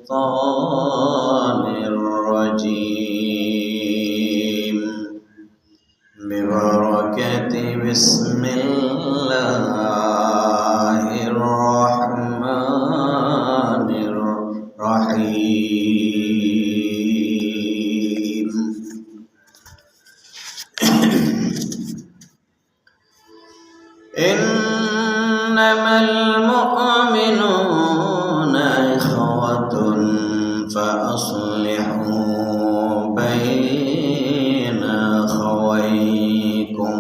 الشيطان الرجيم ببركة بسم الله الرحمن الرحيم إنما المؤمنون إخوة فأصلحوا بين أخويكم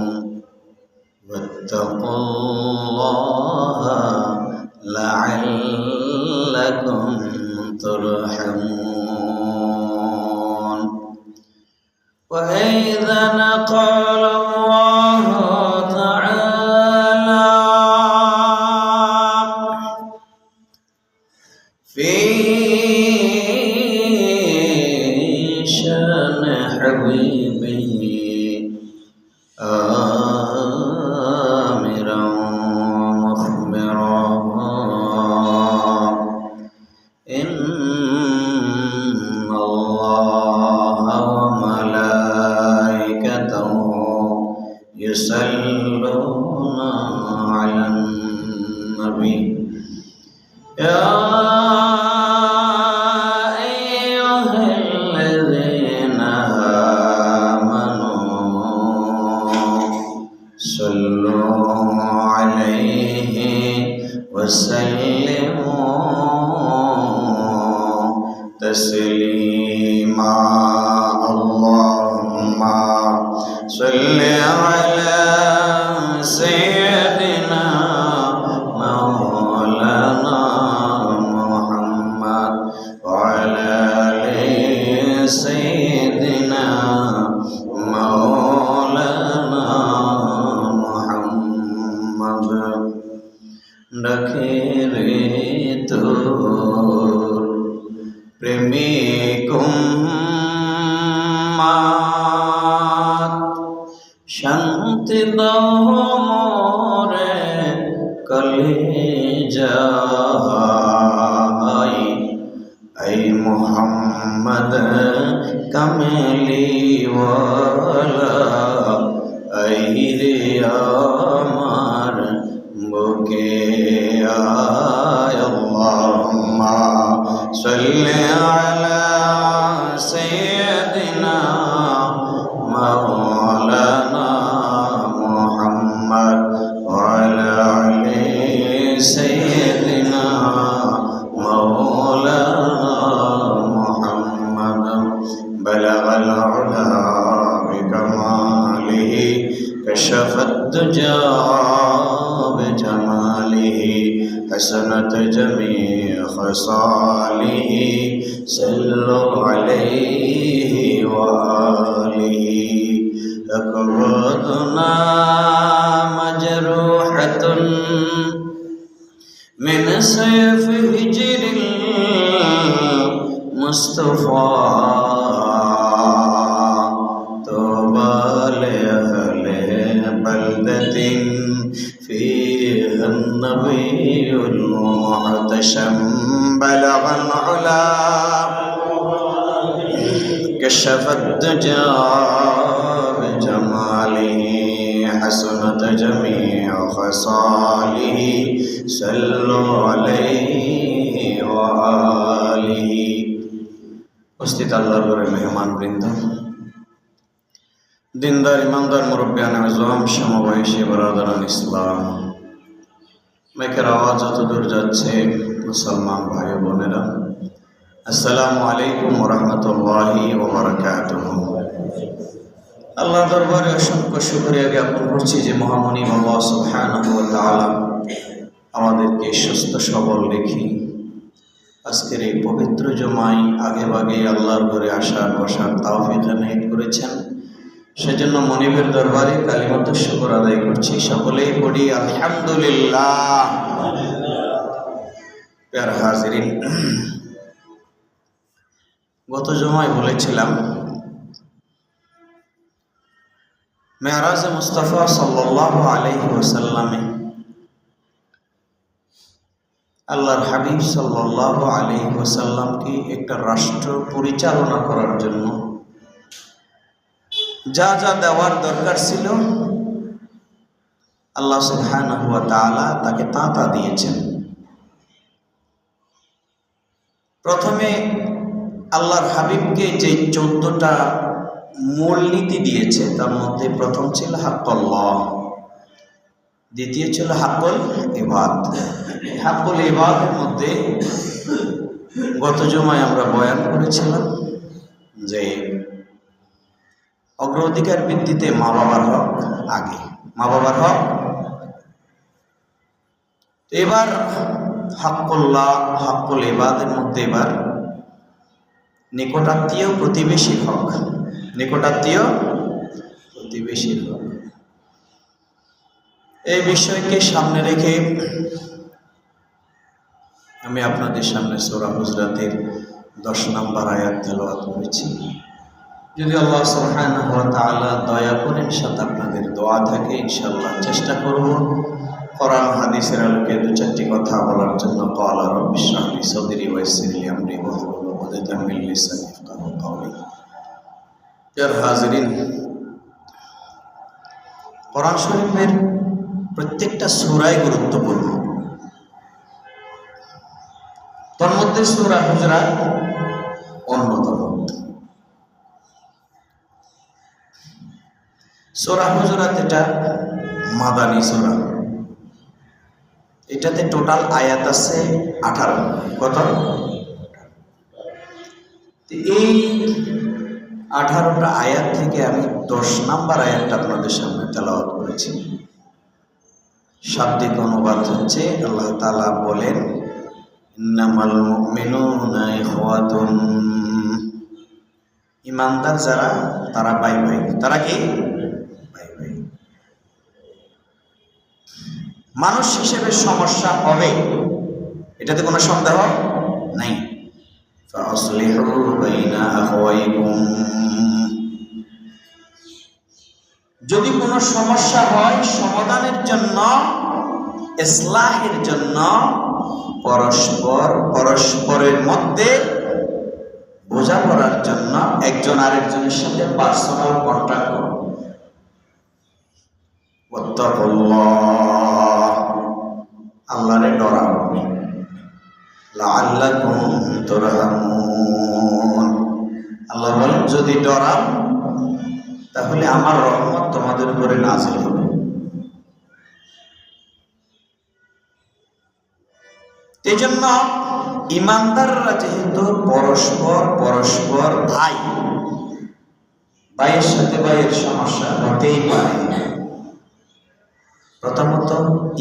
واتقوا الله لعلكم ترحمون وإذا قال الله تعالى في شأن حبيبه آمرا مخبرا إن الله وملائكته يصلون على النبي يا أيها الذين آمنوا صلوا عليه وسلموا تسليما اللهم صل على سيدنا مولانا محمد وعلى آل سيدنا مولانا محمد ডাকের তোর প্রেমিক উম্মাত শান্তি দাও মোরে কলিজায় এই মুহাম্মদ কামলি ওয়ালা এই রে আমার বুকে আয় আল্লাহুম্মা সাল্লি আলা সাইয়্যিদিনা মাওলানা মুহাম্মদ ওয়া আলা আলি সাইয়্যিদিনা مولانا محمد بلغ العلا بكماله كشف الدجى بجماله حسنت جميع خصاله صلوا عليه وآله أقبضنا مجروحة من سيف هجر المصطفى طوبى لأهل بلدة فيها النبي المحتشم بلغ العلا كشف الدجى بجماله حسنت جميع خصاله صلوا عليه وآله উপস্থিত আল্লাহর ঘরের মেহমান বৃন্দ দিনদার ইমানদার মুরব্বিয়ান আজম সমবয়সী বরাদারান ইসলাম মেকের আওয়াজ যত দূর যাচ্ছে মুসলমান ভাই বোনেরা আসসালামু আলাইকুম ওয়া রাহমাতুল্লাহি ওয়া বারাকাতুহু আল্লাহ দরবারে অসংখ্য শুকরিয়া জ্ঞাপন করছি যে মহামহিম আল্লাহ সুবহানাহু ওয়া তাআলা আমাদেরকে সুস্থ সবল রেখে আজকের এই পবিত্র জুমায় আগে ভাগে আল্লাহর ঘরে আসার বসার তৌফিক এনায়েত করেছেন সেজন্য মনিবের দরবারে কালিমাত শুকর আদায় করছি সকলেই পড়ি আলহামদুলিল্লাহ প্যার হাজিরিন গত জুমায় বলেছিলাম মেরাজে মুস্তাফা সাল্লাল্লাহু আলাইহি ওয়াসাল্লামে আল্লাহর হাবিব সাল্লাল্লাহু আলাইহি ওয়াসাল্লামকে একটা রাষ্ট্র পরিচালনা করার জন্য যা যা দেওয়ার দরকার ছিল আল্লাহ সুবহানাহু ওয়া তাআলা তাকে তা দিয়েছেন। প্রথমে আল্লাহর হাবিবকে যে 14টা মূলনীতি দিয়েছে তার মধ্যে প্রথম ছিল হাক্কুল্লাহ, দ্বিতীয় ছিল হাক্কুল ইবাদ। হাক্কুল ইবাদের মধ্যে গত জুমায় আমরা বয়ান করেছিলাম যে অগ্রাধিকার ভিত্তিতে মা বাবার হক আগে, মা বাবার হক। এবার হাক্কুল্লাহ হাক্কুল ইবাদের মধ্যে এবার নিকটাত্মীয় প্রতিবেশীর হক, নিকটাত্মীয় প্রতিবেশীর হক। এই বিষয়কে সামনে রেখে আমি আপনাদের সামনে সূরা হুজরাতের 10 নম্বর আয়াত তেলাওয়াত করেছি। যদি আল্লাহ সুবহানাহু ওয়া তাআলা দয়া করেন সাথে আপনাদের দোয়া থাকে ইনশাআল্লাহ চেষ্টা করব কোরআন হাদিসের আলোকে 2-4টি কথা বলার জন্য। ক্বালা রাব্বি ইশরাহ লি সাদরি ওয়া ইয়াসসির লি আমরি ওয়াহলুল উকদাতাম মিন লিসানি ইয়াফকাহু কাওলি। প্রিয় হাজিরিন, কোরআন শরীফের প্রত্যেকটা সূরাই গুরুত্বপূর্ণ। তার মধ্যে সূরা হুজরাত অন্যতম। সূরা হুজরাত এটা মাদানী সূরা। এটাতে টোটাল আয়াত আছে 18। কত? এই 18টা আয়াত থেকে আমি 10 নম্বর আয়াতটা আপনাদের সামনে তেলাওয়াত করেছি। শাব্দিক অনুবাদ হচ্ছে আল্লাহ তাআলা বলেন, ইন্নামাল মুমিনুনা ইখওয়াতুন, ঈমানদার যারা তারা ভাই ভাই। তারা কি? ভাই ভাই। মানুষ হিসেবে সমস্যা হবে, এটাতে কোনো সন্দেহ নাই। ফাআসলিহু বাইনা আখাওয়াইকুম, যদি কোনো সমস্যা হয় সমাধানের জন্য, ইসলাহের জন্য পরস্পরের মধ্যে বোঝাপড়ার জন্য একজন আরেকজনের সাথে পার্সোনাল কন্ট্যাক্ট করুন। ওয়াত্তাকুল্লাহ, আল্লাহরে ডরাও। লাআল্লাকুম তুরহামুন, আল্লাহ বলেন যদি ডরাও তাহলে আমার রহমত তোমাদের উপরে নাযিল হবে। এই জন্য ঈমানদাররা যেহেতু পরস্পর ভাই, ভাইয়ের সাথে ভাইয়ের সমস্যা হতেই পারে। প্রথমত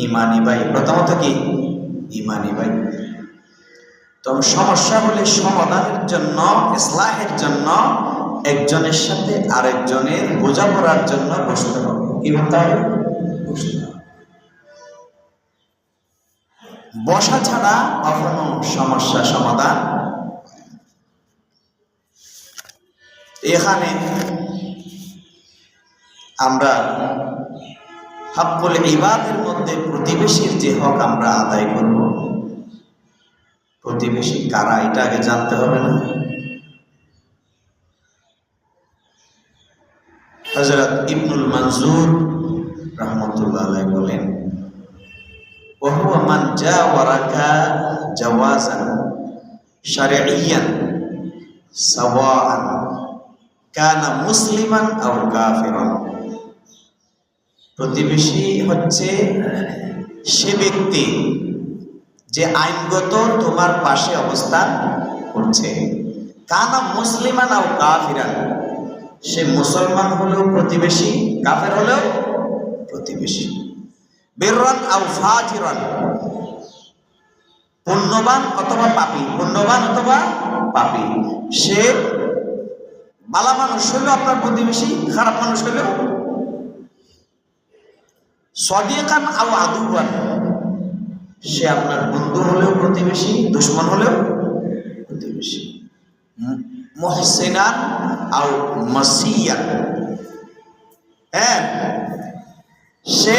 ইমানি ভাই, প্রথমত কি? ইমানি ভাই। তো সমস্যা হলে সমাধানের জন্য, ইসলাহের জন্য একজনের সাথে আরেকজনের বোঝাপড়ার জন্য বসতে হবে। কি বলতে হবে? বসতে হবে। বসা ছাড়া কখনো সমস্যা সমাধান। এখানে আমরা হাক্কুল ইবাদের মধ্যে প্রতিবেশীর যে হক আমরা আদায় করব, প্রতিবেশী কারা এটা আগে জানতে হবে না? হযরত ইবনুল মানজুর রাহমাতুল্লাহ আলাইহি বলেন, ওয়াহুয়া মান জাওয়ারাকা জাওয়াজান শারঈয়ান সাওয়াআন কানা মুসলিমান আও কাফিরান। প্রতিবেশী হচ্ছে সে ব্যক্তি যে আইনগত তোমার পাশে অবস্থান করছে। কানা মুসলিমান আও কাফিরান, সে মুসলমান হলেও প্রতিবেশী, কাফের হলেও প্রতিবেশী। বিররান আও ফাজিরান, পুণ্যবান অথবা পাপী, পুণ্যবান অথবা পাপী। সে ভালো মানুষ হলেও আপনার প্রতিবেশী, খারাপ মানুষ হলেও। সাদিকান আও আদুওয়ান, সে আপনার বন্ধু হলেও প্রতিবেশী, দুশমন হলেও প্রতিবেশী। মুহসিনান আও মাসিয়ান, হ্যাঁ সে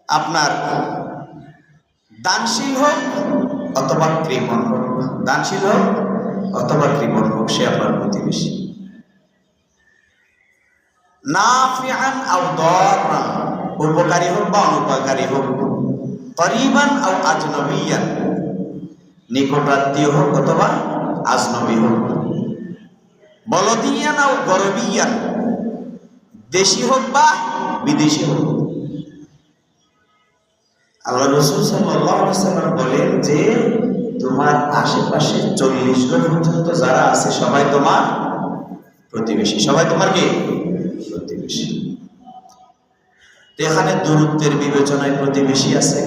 আপনার দানশীল হোক অথবা কৃপণ হোক, দানশীল হোক অথবা কৃপণ হোক, সে আপনার প্রতিবেশী। নাফিআন আও দাররান, উপকারী হোক বা অনুপকারী হোক, করিবান আও আজনবিয়ান, নিকটাত্মীয় হোক অথবা আজনবী হোক, বলদিয়ান আও গরবিয়ান, দেশি হোক বা বিদেশি হোক। আল্লাহ রাসূল সাল্লাল্লাহু আলাইহি ওয়াসাল্লাম বলেন যে তোমার আশেপাশে 40 গজ পর্যন্ত যারা আছে সবাই তোমার প্রতিবেশী, সবাই তোমার কি প্রতিবেশী। এখানে দূরত্বের বিবেচনায় প্রতিবেশী আছে।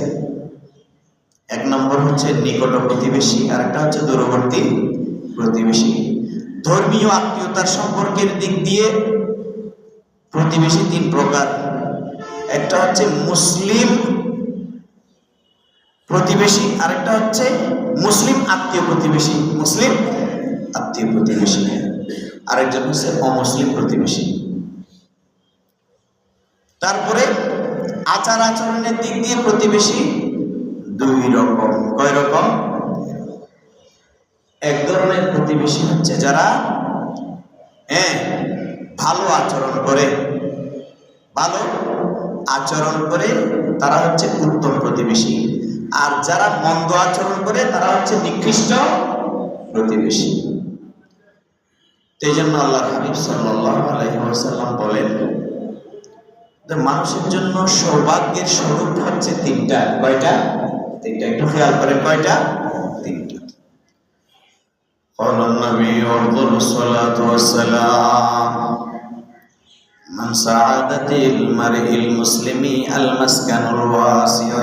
এক নম্বর হচ্ছে নিকট প্রতিবেশী, আর একটা হচ্ছে দূরবর্তী প্রতিবেশী। ধর্মীয় আত্মীয়তার সম্পর্কের দিক দিয়ে প্রতিবেশী 3 প্রকার। একটা হচ্ছে মুসলিম প্রতিবেশী, আরেকটা হচ্ছে মুসলিম আত্মীয় প্রতিবেশী, মুসলিম আত্মীয় প্রতিবেশী, আরেকজন হচ্ছে অমুসলিম প্রতিবেশী। তারপরে আচার আচরণের দিক দিয়ে প্রতিবেশী 2 রকম। কয় রকম? এক ধরনের প্রতিবেশী হচ্ছে যারা ভালো আচরণ করে, ভালো আচরণ করে তারা হচ্ছে উত্তম প্রতিবেশী, আর যারা মন্দ আচরণ করে তারা হচ্ছে নিকৃষ্ট প্রতিবেশী। এই জন্য আল্লাহ হাবিব সাল্লাল্লাহু আলাইহি ওয়াসাল্লাম বলেন যে মানুষের জন্য সৌভাগ্যের স্বরূপ হচ্ছে 3টা। কয়টা? 3টা। একটু খেয়াল করেন, কয়টা? 3টা। قال النبي أفضل الصلاة والسلام من سعادة المرء المسلم المسكن الواسع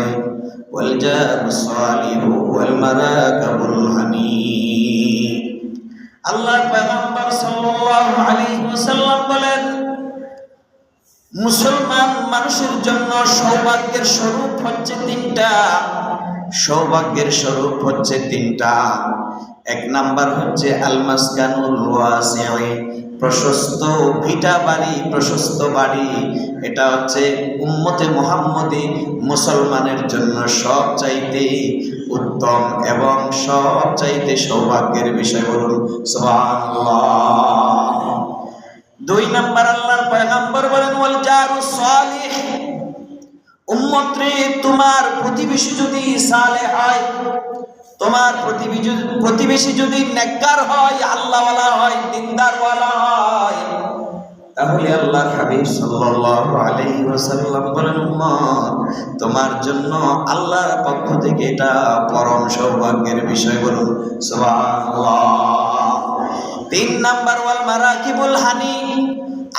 والجار الصالح والمراكب الحنين। আল্লাহর পয়গম্বর সাল্লাল্লাহু আলাইহি ওয়াসাল্লাম বলেন মুসলমান মানুষের জন্য সৌভাগ্যের স্বরূপ হচ্ছে 3টা। সৌভাগ্যের স্বরূপ হচ্ছে 3টা। এক নাম্বার হচ্ছে আল মাসকানুল ওয়াসি', প্রশস্ত ভিটা বাড়ি, প্রশস্ত বাড়ি। এটা হচ্ছে উম্মতে মুহাম্মদী মুসলমানের জন্য সবচাইতে উত্তম এবং সবচাইতে সৌভাগ্যের বিষয়। বলুন সুবহানাল্লাহ। 2 নাম্বার আল্লাহর পয়গম্বর বলেন ওয়াল জারুস সালিহ, উম্মত রে তোমার প্রতিবেশী যদি সালেহ হয়, তোমার প্রতিবেশী যদি নেককার হয়, আল্লাহওয়ালা হয়, দিনদারওয়ালা হয়, তাহলে আল্লাহর হাবিব সাল্লাল্লাহু আলাইহি ওয়াসাল্লাম বলেন উম্মত তোমার জন্য আল্লাহর পক্ষ থেকে এটা পরম সৌভাগ্যের বিষয়। বলুন সুবহানাল্লাহ। 3 নাম্বার ওয়াল মারাকিবুল হানি,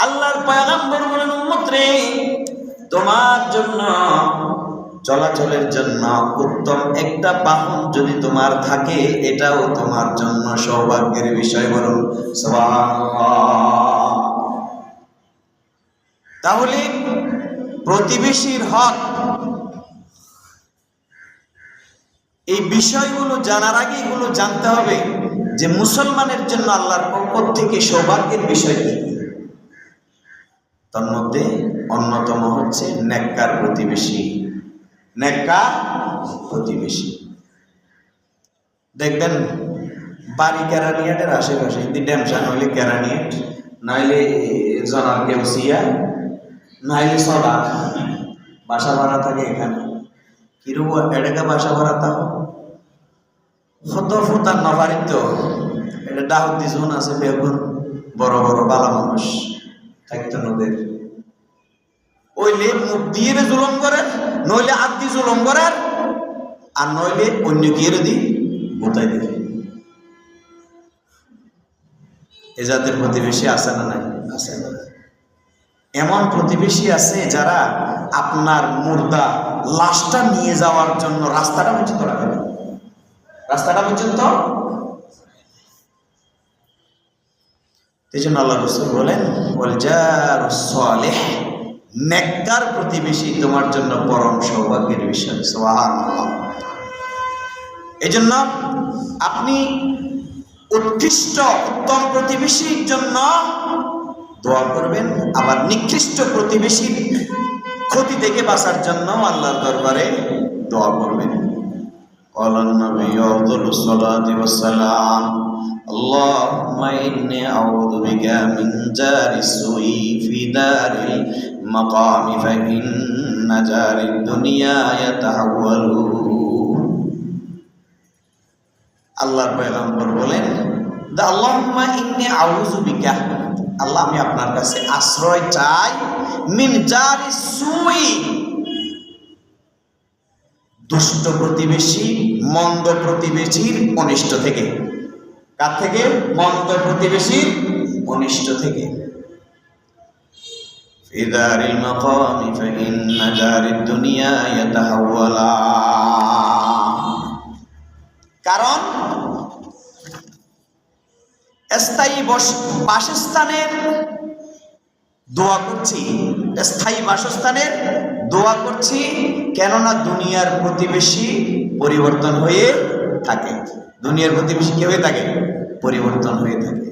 আল্লাহর পয়গম্বর বলেন উম্মত রে তোমার জন্য চলাচলের জন্য উত্তম একটা বাহন যদি তোমার থাকে, এটাও তোমার জন্য সৌভাগ্যের বিষয়। বলুন সুবহানাল্লাহ। তাহলে প্রতিবেশীর হক, এই বিষয়গুলো জানার আগে এগুলো জানতে হবে যে মুসলমানের জন্য আল্লাহর পক্ষ থেকে সৌভাগ্যের বিষয় কি। তার মধ্যে অন্যতম হচ্ছে নেককার প্রতিবেশী। নেককার প্রতিবেশী দেখবেন বাড়ি কেরানিয়াটের আশেপাশে, যদি ড্যামশা নইলে কেরানিয়াট, নাইলে জনার কেউসিয়া, নাইলে সদা বাসা ভাড়া থাকে। এখানে কিরকম এটাকে বাসা ভাড়া তাও ফত ফুতার নবারিত, এটা ডাহুদ্দি জোন আছে, বেগুন বড় বড় বালা মানুষ থাকতো নদের। ওইলে মুখ দিয়ে জুলুম করেন, নইলে হাত দিয়ে জুলুম করেন, আর নইলে অন্য গিয়ে দি গোতাই দিবে। এ জাতের প্রতিবেশী আছে না নাই? আছে না? এমন প্রতিবেশী আছে যারা আপনার মুর্দা লাশটা নিয়ে যাওয়ার জন্য রাস্তাটা পর্যন্ত রাখে, রাস্তাটা পর্যন্ত। এই জন্য আল্লাহ রাসূল বলেন ওয়াল জারুস সালিহ, নেককার প্রতিবেশী তোমার জন্য পরম সৌভাগ্যের বিষয়। সুবহানাল্লাহ। এই জন্য আপনি উৎকৃষ্ট উত্তম প্রতিবেশীর জন্য দোয়া করবেন, আবার নিকৃষ্ট প্রতিবেশীর ক্ষতি থেকে বাঁচার জন্য আল্লাহর দরবারে দোয়া করবেন। ক্বালান নবী আফদালুস সালাতি ওয়াস সালাম আল্লাহুম্মা ইন্নী আউযু বিকা মিন জারিস সুই ফি দারিল মাকামি ফা ইন্না জারিদ দুনিয়া ইয়াতাহাওয়ালু। আল্লাহর পয়গম্বর বলেন, আল্লাহুম্মা ইন্নী আউযু বিকা, আল্লাহ আমি আপনার কাছে আশ্রয় চাই, মিন জারিস সুই, দুষ্ট প্রতিবেশী, মন্দ প্রতিবেশীর অনিষ্ট থেকে। কার থেকে? মন্দ প্রতিবেশীর অনিষ্ট থেকে। ফি দারিল মাকামি ফা ইন্না জারিদ দুনিয়া ইয়াতাহাওয়ালা। কারণ স্থায়ী বাসস্থানের দোয়া করছি, স্থায়ী বাসস্থানের দোয়া করছি, কেননা দুনিয়ার প্রতিবেশী পরিবর্তন হয়ে থাকে। দুনিয়ার প্রতিবেশী কি হয়ে থাকে? পরিবর্তন হয়ে থাকে।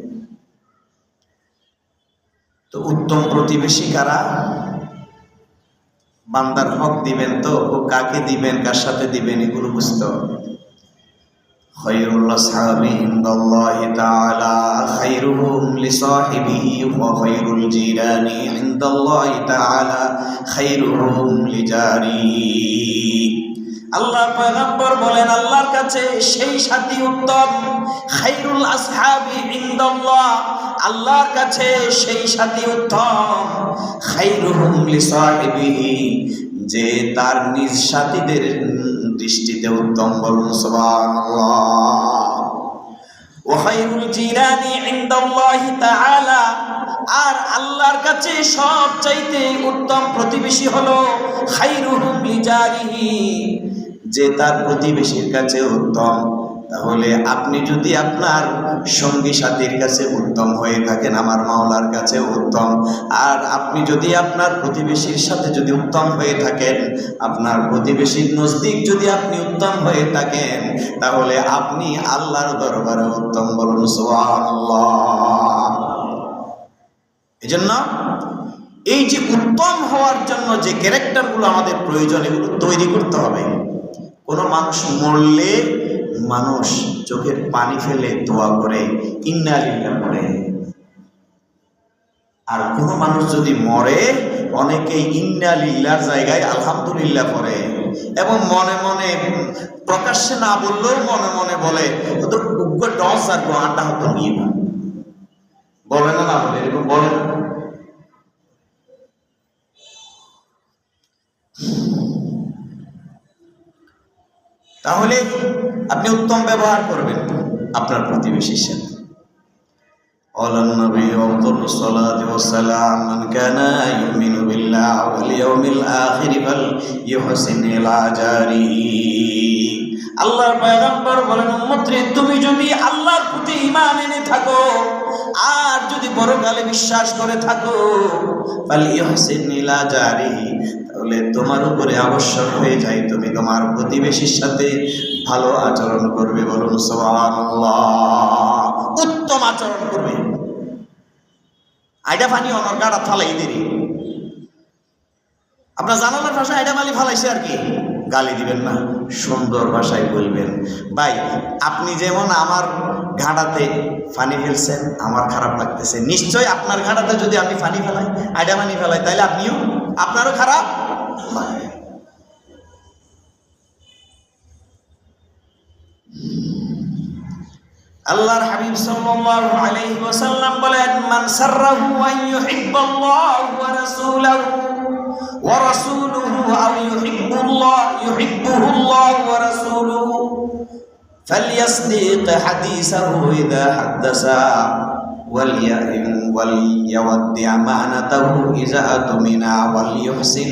তো উত্তম প্রতিবেশী কারা? বান্দার হক দিবেন তো, ও কাকে দিবেন, কার সাথে দিবেন, এগুলো বুঝতে হবে। খায়রুল আসহাবি ইনদাল্লাহি তাআলা খায়রুহুম লিসাহিবিহি ওয়া খায়রুল জিরানি ইনদাল্লাহি তাআলা খায়রুহুম লিজারিহি। আল্লাহ পয়গম্বর বলেন, আল্লাহর কাছে সেই সাথী উত্তম। খায়রুল আসহাবি ইনদাল্লাহ, আল্লাহর কাছে সেই সাথী উত্তম। খায়রুহুম লিসাহিবিহি, যে তার নিজ সাথীদের দৃষ্টিতে উত্তম। বলুন সুবহানাল্লাহ। ওয়া খায়রুল জিরানি ইনদাল্লাহি তাআলা, আর আল্লাহর কাছে সবচাইতে উত্তম প্রতিবেশী হলো খায়রুহুম লিজারিহি, যে তার প্রতিবেশীর কাছে উত্তম। তাহলে আপনি যদি আপনার সঙ্গী সাথীর কাছে উত্তম হয়ে থাকেন, আমার মাওলার কাছে উত্তম। আর আপনি যদি আপনার প্রতিবেশীর সাথে যদি উত্তম হয়ে থাকেন, আপনার প্রতিবেশীর নজদিক যদি আপনি উত্তম হয়ে থাকেন, তাহলে আপনি আল্লাহর দরবারে উত্তম। বলুন সুবহানাল্লাহ। এজন্য এই যে উত্তম হওয়ার জন্য যে ক্যারেক্টারগুলো আমাদের প্রয়োজন, এগুলো তৈরি করতে হবে। কোনো মানুষ মরলে মানুষ চোখের পানি ফেলে দোয়া করে, ইন্না লিল্লাহ করে। আর কোনো মানুষ যদি মরে, অনেকেই ইন্না লিল্লাহর জায়গায় আলহামদুলিল্লাহ করে, এবং মনে মনে প্রকাশ্যে না বললেও মনে মনে বলে, তোর উগ্র ডস আর আড্ডা হতো নিয়ে না বলে, না বলে, এরকম বলে না। তাহলে আপনি উত্তম ব্যবহার করবেন আপনার প্রতিবেশীর সাথে। ক্বালান নবী আফদালুস সালাতি ওয়াস সালাম মান কানা ইউমিনু বিল্লাহি ওয়াল ইয়াউমিল আখির ফালইউহসিন ইলা জারিহি। আল্লাহর পয়গম্বর বলেন, উম্মতরে তুমি যদি আল্লাহর প্রতি ঈমান এনে থাকো আর যদি পরকালে বিশ্বাস করে থাকো, ফালইউহসিন ইলা জারিহি, তাহলে তোমার উপরে আবশ্যক হয়ে যায় তুমি তোমার প্রতিবেশীর সাথে ভালো আচরণ করবে। বলুন সুবহানাল্লাহ। উত্তম আচরণ করবে। আইডা পানি অনর গাড়া ফালাই দেরি, আপনার জানালার ভাষায় আইডা মালি ফালাইছে আর কি, গালি দিবেন না, সুন্দর ভাষায় বলবেন, ভাই আপনি যেমন আমার ঘাড়াতে পানি ফেলছেন, আমার খারাপ লাগতেছে, নিশ্চয় আপনার ঘাড়াতে যদি আমি পানি ফেলাই, আইডা পানি ফেলাই, তাইলে আপনিও, আপনারও খারাপ লাগবে। আল্লাহর হাবিব সাল্লাল্লাহু আলাইহি ওয়াসাল্লাম বলেন, মান সাররাহু আন ইউহিব্বাল্লাহু ওয়া রাসূলুহু ওয়া রাসূলুহু আও ইউহিব্বুহুল্লাহু ওয়া রাসূলুহু ফালইয়াসদিক হাদিসাহু ইযা হাদাসা ওয়ালইয়াওয়াদ্দি আমানাতাহু ইযা আতমিনা ওয়ালইউহসিন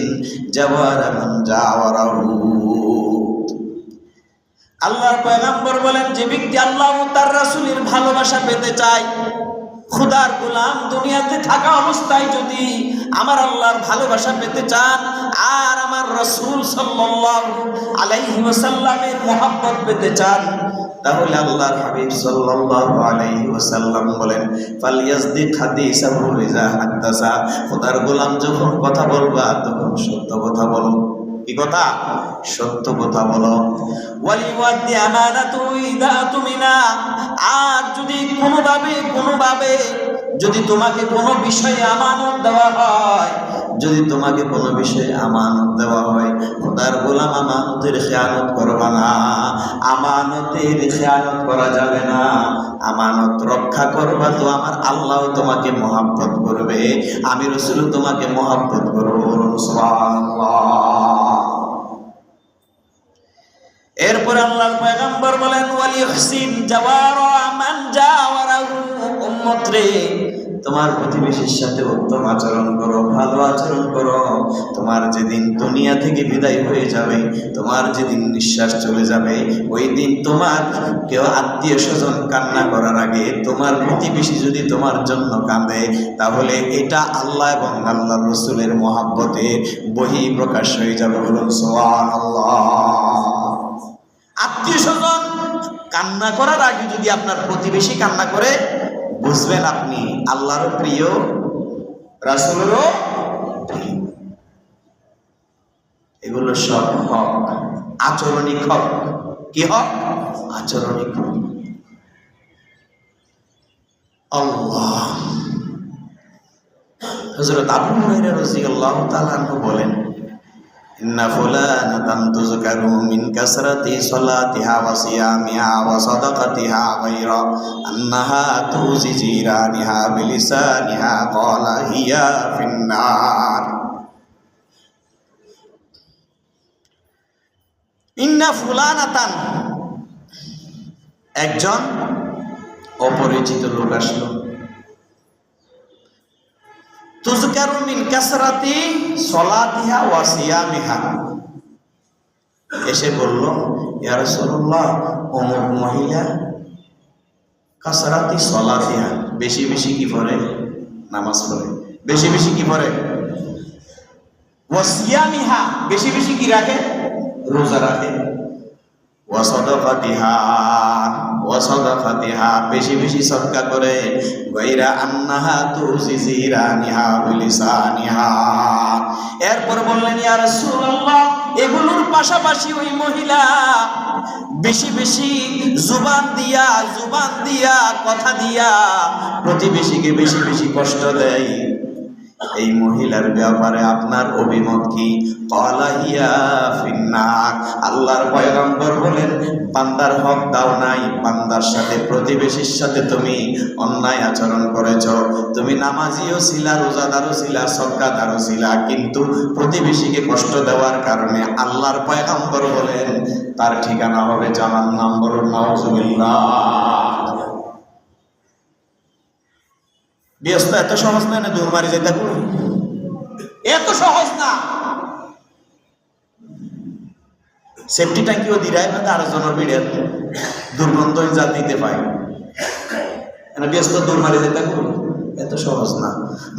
জাওয়ারা মান জাওয়ারাহু। আল্লাহর পয়গম্বর বলেন, যে ব্যক্তি আল্লাহ ও তার রাসূলের ভালোবাসা পেতে চায়, খোদার গোলাম দুনিয়াতে থাকা অবস্থায় যদি আমার আল্লাহর ভালোবাসা পেতে চান আর আমার রাসূল সাল্লাল্লাহু আলাইহি ওয়াসাল্লামের মহব্বত পেতে চান, তাহলে আল্লাহর হাবিব সাল্লাল্লাহু আলাইহি ওয়াসাল্লাম বলেন ফালইয়াসদিক হাদিসাহু ইযা হাদাসা, খোদার গোলাম যখন কথা বলবা তখন সত্য কথা বলো। কি কথা? সত্য কথা বলো। ওয়ালিওয়াদি আমানাতু ইযা তুমিনা, আর যদি কোনোভাবে যদি তোমাকে কোনো বিষয়ে আমানত দেওয়া হয়, যদি তোমাকে কোনো বিষয়ে আমানত দেওয়া হয়, খোদার গোলাম আমানতের খেয়ানত করবা না। আমানতের খেয়ানত করা যাবে না। আমানত রক্ষা করবা তো আমার আল্লাহ তোমাকে মহব্বত করবে, আমি রাসূল তোমাকে মহব্বত করব। সুবহানাল্লাহ। এরপর আল্লাহর পয়গম্বর বলেন ওয়ালিহসিন জাওয়ারা মান জাওয়ারাহু, উম্মত রে তোমার প্রতিবেশীর সাথে উত্তম আচরণ করো, ভালো আচরণ করো। তোমার যেদিন দুনিয়া থেকে বিদায় হয়ে যাবে, তোমার যেদিন নিঃশ্বাস চলে যাবে, ওই দিন তোমার কেউ আত্মীয় স্বজন কান্না করার আগে তোমার প্রতিবেশী যদি তোমার জন্য কাঁদে, তাহলে এটা আল্লাহ এবং আল্লাহর রাসূলের মহব্বতের বহিঃপ্রকাশ হয়ে যাবে। বলুন সুবহানাল্লাহ। আত্মীয় স্বজন কান্না করার আগে যদি আপনার প্রতিবেশী কান্না করে, বুঝবেন আপনি আল্লাহর প্রিয়, রাসূলেরও প্রিয়। এগুলো সব হক, আচরণিক হক। কি হক? আচরণিক হক। আল্লাহ। হযরত আবু হুরায়রা রাদিয়াল্লাহু তাআলা আনহু বলেন ইন্না ফুলানাতান তুযকারু মিন কাসরাতি সালাতিহা ওয়া সিয়ামিহা ওয়া সাদাকাতিহা গায়রা আন্নাহা তুজি জিরানিহা বিলিসানিহা ক্বালা হিয়া ফিন্নার। ইন্না ফুলানাতান, একজন অপরিচিত লোক আসলো। তুযকারু মিন কাসরাতি সালাতিহা ওয়া সিয়ামিহা, এসে বলল ইয়া রাসূলুল্লাহ, অমুক মহিলা কাসরাতি সালাতিহা, বেশি বেশি কি পড়ে? নামাজ পড়ে। বেশি বেশি কি পড়ে? ওয়া সিয়ামিহা, বেশি বেশি কি রাখে? রোজা রাখে। ওয়া সাদাকাতিহা, বেশি বেশি সদকা করে। গায়রা আন্নাহা তুজি জিরানিহা বিলিসানিহা। এরপর বললেন ইয়া রাসূলুল্লাহ, এগুলোর পাশাপাশি ওই মহিলা বেশি বেশি জুবান দিয়া কথা দিয়া প্রতিবেশীকে বেশি বেশি কষ্ট দেয়। এই মহিলার ব্যাপারে আপনার অভিমত কি? ক্বালা হিয়া ফিন্নার। আল্লাহর পয়গম্বর বলেন বান্দার হক দাও নাই, বান্দার সাথে, প্রতিবেশীর সাথে তুমি অন্যায় আচরণ করেছ। তুমি নামাজিও ছিলা, রোজাদারও ছিলা, সদকাদারও ছিলা, কিন্তু প্রতিবেশীকে কষ্ট দেওয়ার কারণে আল্লাহর পয়গম্বর বলেন তার ঠিকানা হবে জাহান্নাম। বলুন নাউজুবিল্লাহ। ব্যস্ত এত সহজ না, দূর মারি যেতে এত সহজ না। সেফটি ট্যাঙ্কিও দিরাই না, আর জনের ভিড়ে দুর্গন্ধ যা দিতে পাই, ব্যস্ত দূর মারি যেতে এত সহজ না।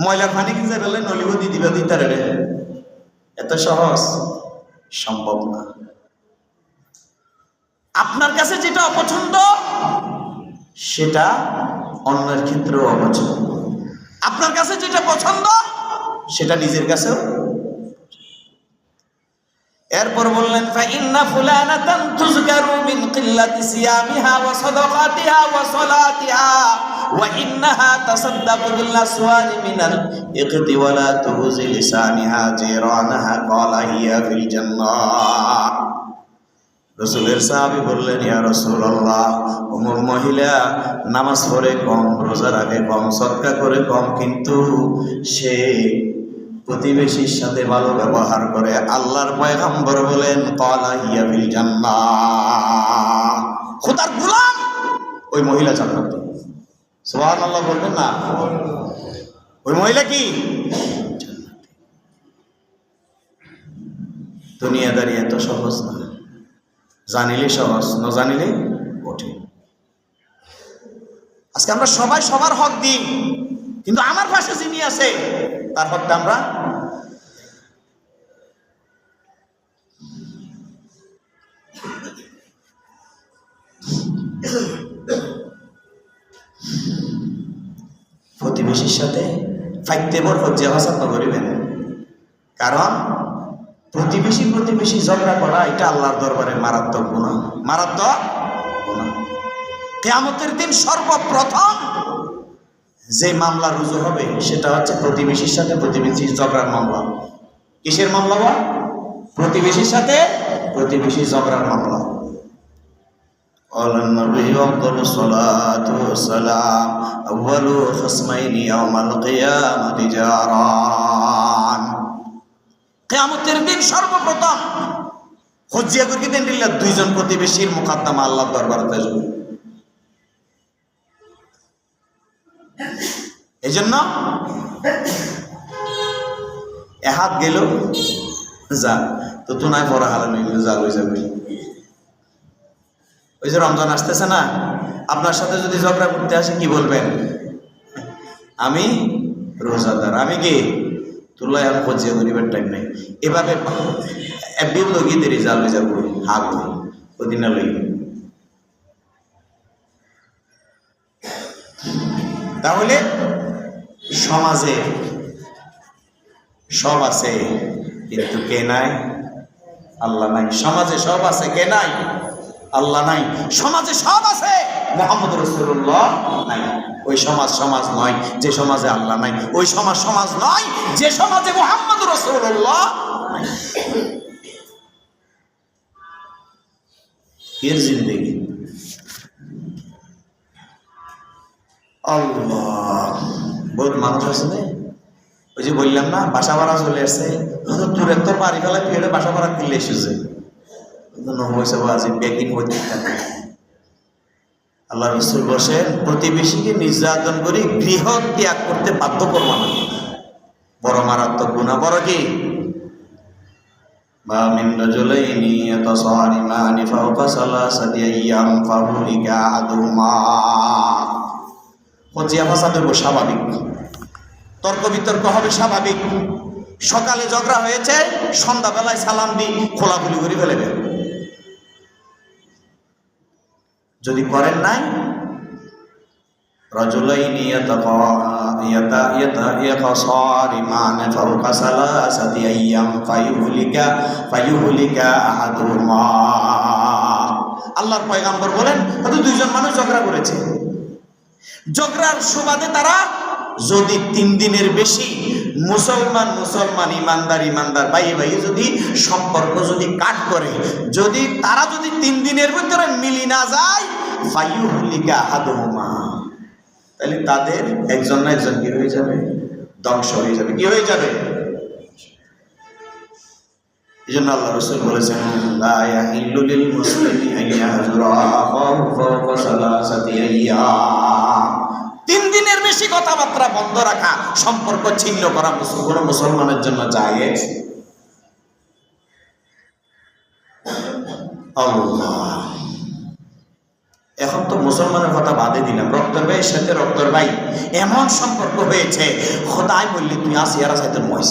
ময়লার পানি কিনতে পেলে নলিও দিয়ে দিবা দিতে রে, এত সহজ সম্ভব না। আপনার কাছে যেটা অপছন্দ সেটা অন্যের ক্ষেত্রেও অপছন্দ। আপনার কাছে যেটা পছন্দ সেটা নিজের কাছেও। এরপর বললেন ফাইন্না ফুলানাতান তুযকারু মিন কিল্লাতি সিয়ামিহা ওয়া সাদাকাতিহা ওয়া সালাতিহা ওয়া ইন্নাহা তাসাদ্দাকু বিল আসওয়ানি মিনাল ইকতি ওয়া লা তুজি লিসানিহা জিরানাহা ক্বালা হিয়া ফিল জান্নাহ। রাসূলের সাহাবী বললেন ইয়া রাসূলুল্লাহ, অমুক মহিলা নামাজ পড়ে কম, রোজা রাখে কম, সদকা করে কম, কিন্তু সে প্রতিবেশীর সাথে ভালো ব্যবহার করে। আল্লাহর পয়গম্বর বলেন ক্বালা হিয়া ফিল জান্নাহ। খোদার গোলাম ওই মহিলা জান্নাতে। সুবহানাল্লাহ বলবেন না? ওই মহিলা কি? দুনিয়াদারি এত সহজ না, জানিলে সহজ, না জানিলে কঠিন। আজকে আমরা সবাই সবার হক দিই, কিন্তু আমার পাশে যিনি আছে তার হকটা আমরা প্রতিবেশীর সাথে ফাইতে বর হজ্জা ভাষাত করিবেন, কারণ প্রতিবেশী ঝগড়া করা এটা আল্লাহর দরবারে মারাত্মক গুনাহ, মারাত্মক গুনাহ। কিয়ামতের দিন সর্বপ্রথম যে মামলা রুজু হবে সেটা হচ্ছে প্রতিবেশীর সাথে প্রতিবেশীর ঝগড়ার মামলা। কিসের মামলা? প্রতিবেশীর সাথে প্রতিবেশীর ঝগড়ার মামলা। قال النبي أفضل الصلاة والسلام أول خصمين يوم القيامة جاران। কিয়ামতের দিন সর্বপ্রথম হজ্জিয়া করি দেন দিল্লা দুইজন প্রতিবেশীর মুকদ্দমা আল্লাহর দরবারে আসবে। এজন্য হাত গেল যা তো তুনাই পড়া হারানো যা লই যাবে। ওই যে রমজান আসতেছে না, আপনার সাথে যদি ঝগড়া করতে আসে কি বলবেন? আমি রোজাদার, আমি কি তুলাই আর হজ্জিয়া করিবার টাইম নাই। এভাবে একদিন লগিয়ে দেরি যা লই যাবো হাগ ওদিন লই। তাহলে সমাজে সব আছে কিন্তু কে নাই? আল্লাহ নাই। সমাজে সব আছে, কে নাই? আল্লাহ নাই। সমাজে সব আছে, মুহাম্মদ রাসূলুল্লাহ নাই। ওই সমাজ নয় যে সমাজে আল্লাহ নাই, ওই সমাজ নয় যে সমাজে মুহাম্মদ রাসূলুল্লাহ নাই। এর জিন্দেগি আল্লাহ। বহুত মানুষ আছে না, ওই যে বললাম না বাসা ভাড়া চলে আসছে, দূরে তো বাড়ি ফেলা ফিরে বাসা ভাড়া কিনলে এসেছে। আল্লাহ রাসূল বসেন প্রতিবেশীকে নির্যাতন করে গৃহ ত্যাগ করতে বাধ্য করবো না, বড় মারাত্মক গুনাহ। বড় কি? মা মিন রাজুলাইনি ইয়াতাসারিমানি ফাওকা সালাসাতি আইয়াম ফাহুলিকা আহাদুহুমা। হজ্জিয়া ভাষা দেব স্বাভাবিক, তর্ক বিতর্ক হবে স্বাভাবিক। সকালে ঝগড়া হয়েছে, সন্ধ্যাবেলায় সালাম দিয়ে খোলাখুলি করে ফেলেবে। যদি করেন নাই রাজুলাইনি ইয়াতাসারিমানি ফাওকা সালাসাতি আইয়াম ফায়ুহলিকা আহাদুহুমা। আল্লাহর পয়গম্বর বলেন হয়তো দুইজন মানুষ ঝগড়া করেছে, ঝগড়ার সুবাদে তারা যদি 3 দিনের বেশি মুসলমান ইমানদার ভাই যদি সম্পর্ক যদি কাট করে, যদি তারা যদি 3 দিনের ভিতরে মিলি না যায়, ফায়ুহলিকা আহাদুহুমা, তাহলে তাদের একজন না একজন কি হয়ে যাবে? ধ্বংস হয়ে যাবে। কি হয়ে যাবে? এই জন্য আল্লাহ রাসূল বলেছেন লা ইয়াহিল্লু লিল মুসলিমি আন ইয়াহজুরা আখাহু ফাওকা সালাসাতি আইয়াম। 3 দিনের বেশি কথাবার্তা বন্ধ রাখা, সম্পর্ক ছিন্ন করা কোনো মুসলমানের জন্য জায়েজ। আল্লাহ, এখন তো মুসলমানের কথা বাদে দিলাম, রক্তের ভাইয়ের সাথে রক্তের ভাই এমন সম্পর্ক হয়েছে, খোদাই বললি তুই আসিয়ারা সাইতে মইস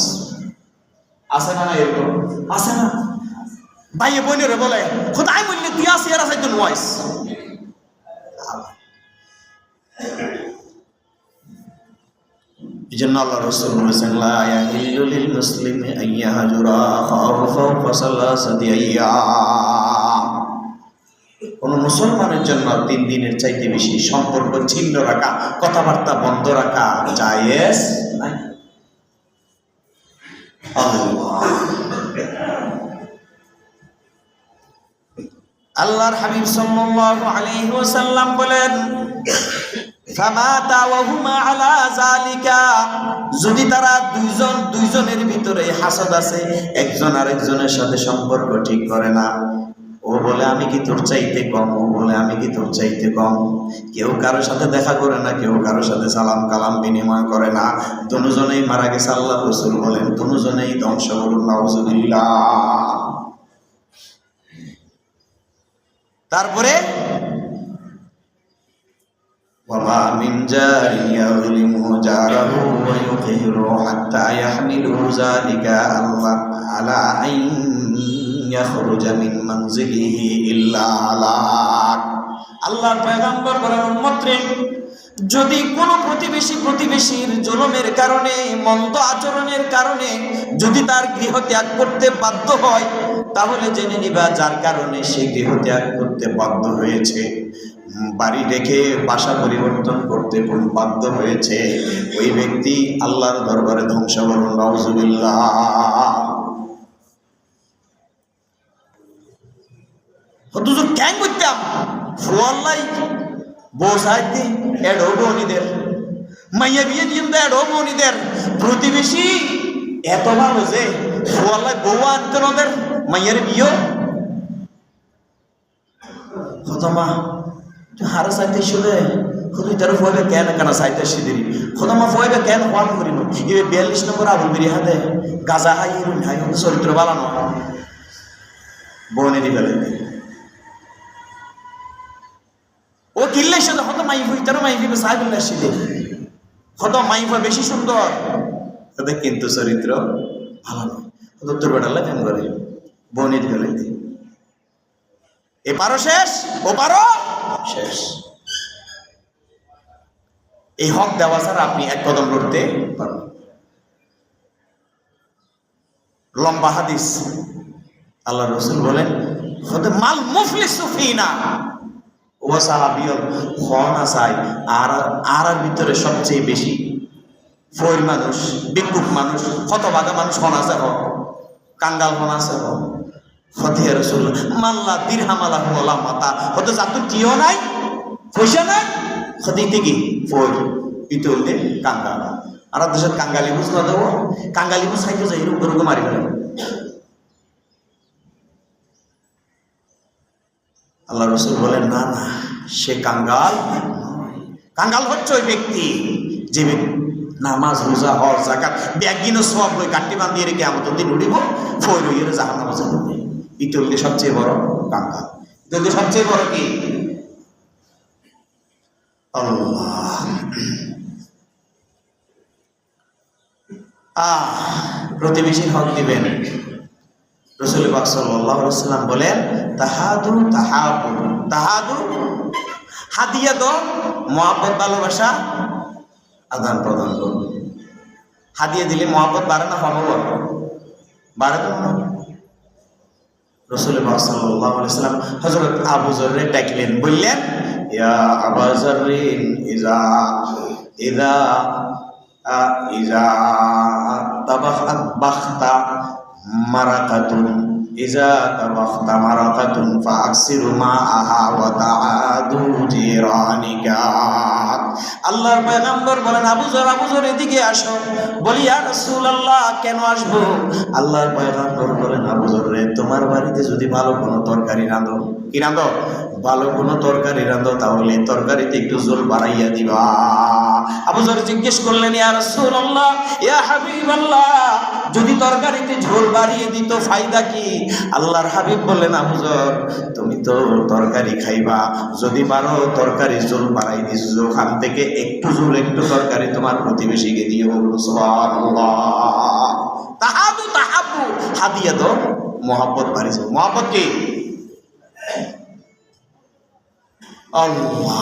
আছে না? এরকম আছে না? ভাইয়ে বোনেরে বলে খোদাই বললি তুই আসিয়ারা সাইতে মইস। এই জন্য আল্লাহ রাসূল বলেছেন লা ইয়াহিল্লু লিল মুসলিমি আন ইয়াহজুরা আখাহু ফাওকা সালাসাতি আইয়াম। কোন মুসলমানের জন্য 3 দিনের চাইতে বেশি সম্পর্ক ছিন্ন রাখা, কথাবার্তা বন্ধ রাখা জায়েজ নাই। আল্লাহর হাবিব সাল্লাল্লাহু আলাইহি ওয়াসাল্লাম বলেন ফামাতা ওয়া হুমা আলা যালিকা, যদি তারা দুইজনের ভিতরে হাসাদ আছে, একজন আরেকজনের সাথে সম্পর্ক ঠিক করে না, ও বলে আমি কি তোর চাইতে কম, ও বলে আমি কি তোর চাইতে কম, কেউ কারোর সাথে দেখা করে না, কেউ কারোর সাথে সালাম কালাম বিনিময় করে না, দুজনেই মারা গেছে। আল্লাহ রাসূল বলেন দুজনেই ধ্বংস, বলুন নাউযুবিল্লাহ। তারপরে ওয়ামা মিন জারিন ইয়াযলিমু জারাহু ওয়া ইউকিরু হাত্তা ইয়াহমিলু যালিকা আলা আন ইয়াখরুজা মিন মানজিলিহি ইল্লা হালাক। আল্লাহর পয়গম্বর বলেন উম্মতরে, যদি কোনো প্রতিবেশীর জুলুমের কারণে, মন্দ আচরণের কারণে যদি তার গৃহ ত্যাগ করতে বাধ্য হয়, তাহলে জেনে নিবা যার কারণে সে গৃহ ত্যাগ করতে বাধ্য হয়েছে, বাড়ি রেখে বাসা পরিবর্তন করতে বাধ্য হয়েছে, ওই ব্যক্তি আল্লাহর দরবারে ধ্বংস করুন, নাউজুবিল্লাহ। হুজুর কেন করতাম ফুয়াল্লাই বসাইতে এডো বনিদের মাইয়া বিয়ে দিন দা এডো বনিদের প্রতিবেশী এত ভালো যে ফুয়াল্লাই বউ আনতেন ওদের মাইয়ার বিয়ে খতমা হারা সাইতে শুনে খুবই তার ফয়বে কেন কেন সাইতে সিদিরি খতমা ফয়বে কেন ওয়ান করিল এ 42 নম্বর আবুল বিরি হাতে গাজা হাই রুন হাই চরিত্র বালানো বনে দিবে ও কিল্লে শুধু হতো মাইফুই তার মাইফিবে সাহেবুল্লাহ সিদে হতো মাইফা বেশি সুন্দর তাদের কিন্তু চরিত্র ভালো নয়, হতো দুর্বটাল্লা কেন করে বনে দিবে এপারও শেষ ওপারও শেষ। এই হক দেওয়া ছাড়া আপনি এক কদম লড়তে পারবেন। লম্বা হাদিস, আল্লাহ রাসূল বলেন মাল মুফলিসু ফিনা ও সাহাবিয়ল খন আসাই আর ভিতরে সবচেয়ে বেশি ফইর মানুষ, বিক্ষুক মানুষ, হতভাগা মানুষ হন আছে হোক, কাঙ্গাল হন আছে হোক। হতিয়া রাসূল মাল্লা দিরহামালা ওয়ালা মাতা হতে জাতু টিও নাই পয়সা নাই হদিতে কি ফইর ইতলতে কাঙ্গাল। আর দেশের কাঙ্গালি বুঝ না দেবো, কাঙ্গালি বুঝ খাইতে যাই এরকম করে মারি ফেলে। আল্লাহ রাসূল বলেন না না, সে কাঙ্গাল নয়। কাঙ্গাল হচ্ছে ওই ব্যক্তি যে নামাজ রোজা হজ যাকাত ব্যাগিনো সব বই কাটি বান্ধিয়ে রেখে আমাদের দিন উঠিব ফই রইয়ে জাহান্নামে যাবে। ইতলকে সবচেয়ে বড় কাঙ্গাল। ইতলকে সবচেয়ে বড় কি আল্লাহ। প্রতিবেশীর হক দিবেন। রাসূল পাক সাল্লাল্লাহু আলাইহি ওয়াসাল্লাম বলেন তাহাদু তাহাবু, তাহাদু হাদিয়া দাও, মহব্বত ভালোবাসা আদান প্রদান করুন। হাদিয়া দিলে মহব্বত বাড়ে না কমে? বাড়ে তো না। রাসূল পাক সাল্লাল্লাহু আলাইহি ওয়াসাল্লাম হযরত আবু যররে ডাকলেন, বললেন ইয়া আবু যররিন ইজা ইজা ইজা তাবাখাত বাখতা মারাকাতুন ইজা তাবাখতা মারাকাতুন ফাকসিরু মাআহা ওয়া তাআদু জিরানিকা। আল্লাহর পয়গম্বর বলেন আবু যর এদিকে আসো। বলি ইয়া রাসূলুল্লাহ কেন আসবো? আল্লাহর পয়গম্বর বলেন আবু যর রে, তোমার বাড়িতে যদি ভালো কোনো তরকারি রাঁধো, কি রাঁধো? ভালো কোনো তরকারি রাঁধো, তাহলে তরকারিতে একটু ঝোল বাড়াইয়া দিবা। আবু যর জিজ্ঞেস করলেন ইয়া রাসূলুল্লাহ ইয়া হাবিবাল্লাহ, যদি তরকারিতে ঝোল বাড়িয়ে দিত ফায়দা কি? আল্লাহর হাবিব বললেন আবু যর তুমি তো তরকারি খাইবা, যদি পারো তরকারি ঝোল বাড়াই দিস, ওখান থেকে একটু ঝোল একটু তরকারি তোমার প্রতিবেশীকে দিয়ে বলুন সুবহানাল্লাহ। তাহাদু তাহাবু, হাদিয়া দাও, মহব্বত বাড়িছে। মহব্বত কি? আল্লাহ।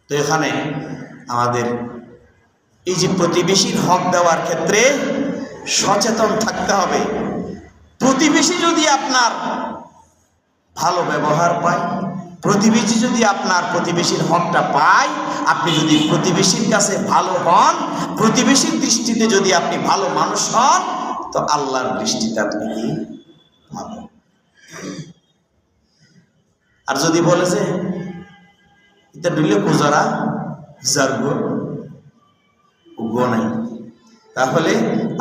তো এখানে আমাদের এই যে প্রতিবেশীর হক দেওয়ার ক্ষেত্রে সচেতন থাকতে হবে। প্রতিবেশী যদি আপনার ভালো ব্যবহার পায়, প্রতিবেশী যদি আপনার প্রতিবেশীর হকটা পায়, আপনি যদি প্রতিবেশীর কাছে ভালো হন, প্রতিবেশীর দৃষ্টিতে যদি আপনি ভালো মানুষ হন, তো আল্লাহর দৃষ্টিতে আপনি কি ভালো। আর যদি বলে যে এটা দিলে কুজারা জারগো উগো নাই, তাহলে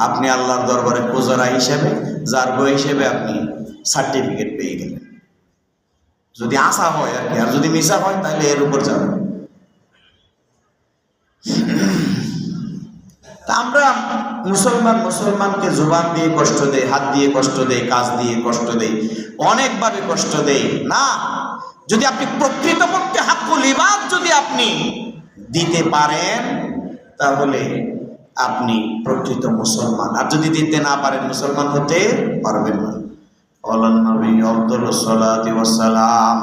আপনি আল্লাহর দরবারে কুজারা হিসেবে, জারগো হিসেবে আপনি সার্টিফিকেট পেয়ে গেলেন। যদি আশা হয় আর কি, আর যদি মিশা হয় তাহলে এর উপর যাবে। আমরা মুসলমানকে জুবান দিয়ে কষ্ট দেই, হাত দিয়ে কষ্ট দেই, কাজ দিয়ে কষ্ট দেই, অনেকভাবে কষ্ট দেই না। যদি আপনি প্রকৃতপক্ষে হাক্কুল ইবাদ যদি আপনি দিতে পারেন, তাহলে আপনি প্রকৃত মুসলমান। আর যদি দিতে না পারেন, মুসলমান হতে পারবেন না। قال النبي أفضل الصلاة والسلام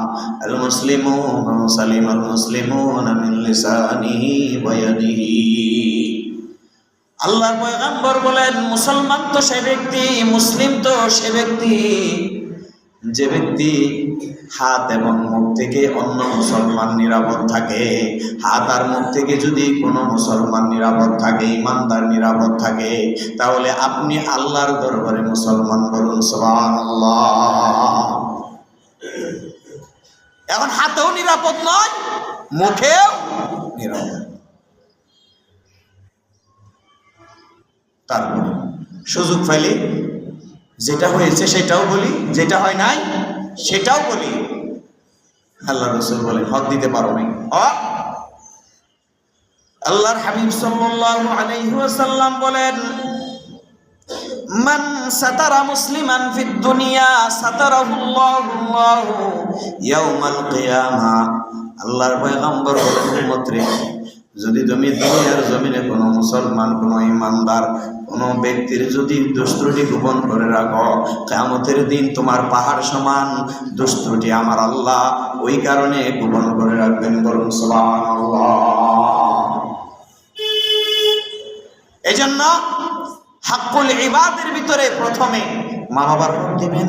المسلمون سلم المسلمون من لسانه ويده আল্লাহর পয়গম্বর বলেন মুসলমান তো সে ব্যক্তি, মুসলিম তো সে ব্যক্তি যে ব্যক্তি হাত এবং মুখ থেকে অন্য মুসলমান নিরাপদ থাকে। হাত আর মুখ থেকে যদি কোনো মুসলমান নিরাপদ থাকে, ইমানদার নিরাপদ থাকে, তাহলে আপনি আল্লাহর দরবারে মুসলমান বলুন সুবহানাল্লাহ। এখন হাতেও নিরাপদ নয়, মুখেও নিরাপদ। তারপরে সুযোগ পাইলে যেটা হয়েছে সেটাও বলি, যেটা হয় নাই সেটাও বলি। আল্লাহ রাসূল বলেন হক দিতে পারো নাই। আল্লাহর হাবিব সাল্লাল্লাহু আলাইহি ওয়াসাল্লাম বলেন মান সাতারা মুসলিমান ফিদ দুনিয়া সাতারাহুল্লাহু ইয়াউমাল কিয়ামা। আল্লাহর পয়গম্বর বলেন উম্মত রে, যদি তুমি দুনিয়ার জমিনে কোনো মুসলমান, কোনো ইমানদার, কোনো ব্যক্তির যদি দুষ্ত্রুটি গোপন করে রাখো, কিয়ামতের দিন তোমার পাহাড় সমান দুষ্ত্রুটি আমার আল্লাহ ওই কারণে গোপন করে রাখবেন। বলুন সুবহানাল্লাহ। এজন্য হাক্কুল ইবাদের ভিতরে প্রথমে মা বাবার হক দিবেন,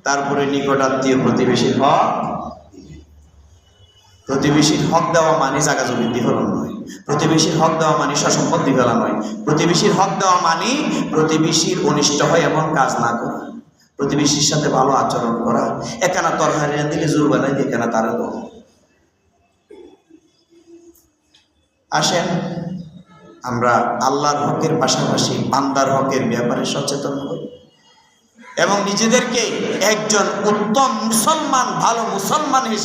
তারপরে নিকটাত্মীয় প্রতিবেশীর হক। প্রতিবেশীর হক দেওয়া মানে জায়গা জমি দিয়ে ফেলা নয়, প্রতিবেশীর হক দেওয়া মানে সসম্পত্তি ফেলা নয়, প্রতিবেশীর হক দেওয়া মানে প্রতিবেশীর অনিষ্ট হয় এমন কাজ না করা, প্রতিবেশীর সাথে ভালো আচরণ করা। একানা তরকারি দিলে জোর বানাই দিয়ে একানা তারা দেওয়া। আসেন আমরা আল্লাহর হকের পাশাপাশি বান্দার হকের ব্যাপারে সচেতন হই এবং নিজেদেরকে একজন উত্তম মুসলমান, ভালো মুসলমান হিসেবে